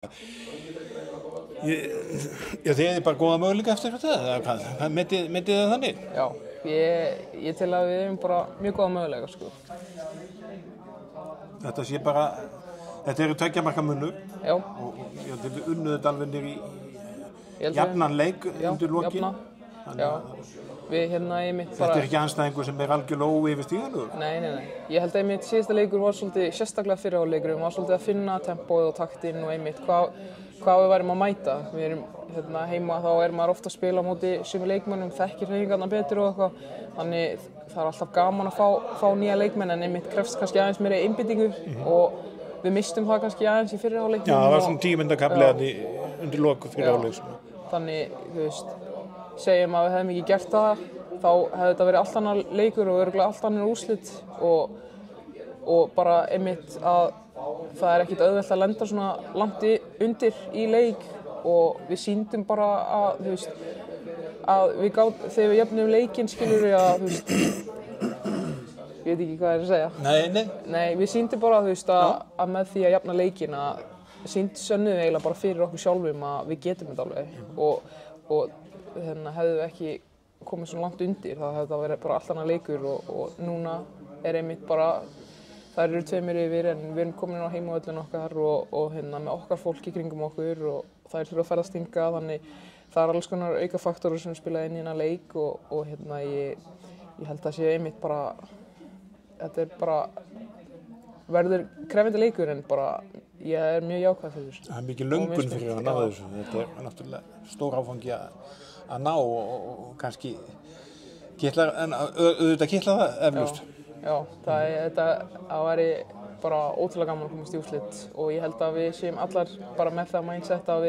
Já, þið hefði bara góða möguleika eftir þetta, eða hvað metið það þannig? Já, ég tel að við hefum bara mjög góða möguleika, sko. Þetta sé bara, þetta eru 2 marka munur. Já. Og þið unnuðu þetta alveg niður í jafnan leik undir lokin. Já, við einmitt bara... Þetta er ekki anstæðingur sem er algjörlega óyfirstíganlegur? Nei. Ég held að einmitt síðasta leikur var svolítið, sérstaklega fyrri hálfleikur, var svolítið að finna tempóið og taktinn og einmitt hvað við værum að mæta. Við erum heima, þá er maður ofta að spila á móti sömu leikmönnum, þekkir hreyfingarnar betur og eitthvað. Þannig það er alltaf gaman að fá nýja leikmenn en einmitt krefst kannski aðeins meiri einbeitingu og við mistum það kannski aðeins í fyrri hálfleiknum. Já, það var svona 10 mínútna kafli undir lok fyrri hálfleiks. Þannig, segjum að við hefðum ekki gert það, þá hefði þetta verið allt annar leikur og örugglega allt annar úrslit og bara einmitt að það er ekkert auðvelt að lenda svona langt undir í leik og við sýndum bara að, að þegar við jöfnum leikinn skilur við að, ég veit ekki hvað ég er að segja. Nei, við sýndum bara að með því að jafna leikinn að sönnuðum eiginlega bara fyrir okkur sjálfum að við getum þetta alveg og hefðu við ekki komið svona langt undir, það hefði það verið bara allt annað leikur og núna er einmitt bara, það eru 2 yfir en við erum komin á heimavöllin okkar og með okkar fólk í kringum okkur og það þurfa að ferðast hingað, þannig það er alls konar aukafaktorar sem spila inn í þennan leik og ég held að sé einmitt bara, þetta er bara, verður krefjandi leikur en bara ég er mjög jákvæð fyrir þessu. Það er mikið löngun fyrir að ná þessu, þetta er náttúrulega stór áfangi að ná og kannski kitlar, en auðvitað kitlar það eflaust. Já, það væri bara ótrúlega gaman að komast í úrslit og ég held að við séum allar bara með það mindset að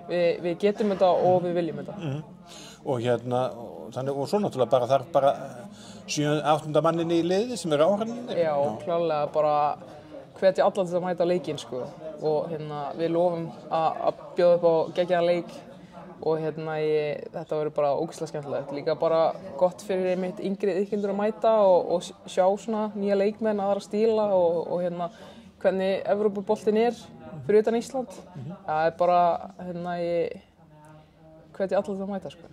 við getum þetta og við viljum þetta. Og svo náttúrulega bara þarf bara 7-8 mannin í liði sem eru áhörninni. Já, klárlega bara hvetja alla til að mæta leikinn sko og við lofum að bjóða upp á geggjaðan leik og þetta verður bara ógeðslega skemmtilegt. Líka bara gott fyrir einmitt yngri iðkendur að mæta og sjá svona nýja leikmenn, aðra stíla og hvernig Evrópuboltinn er fyrir utan Ísland. Það er bara ég hvetja alla til að mæta sko.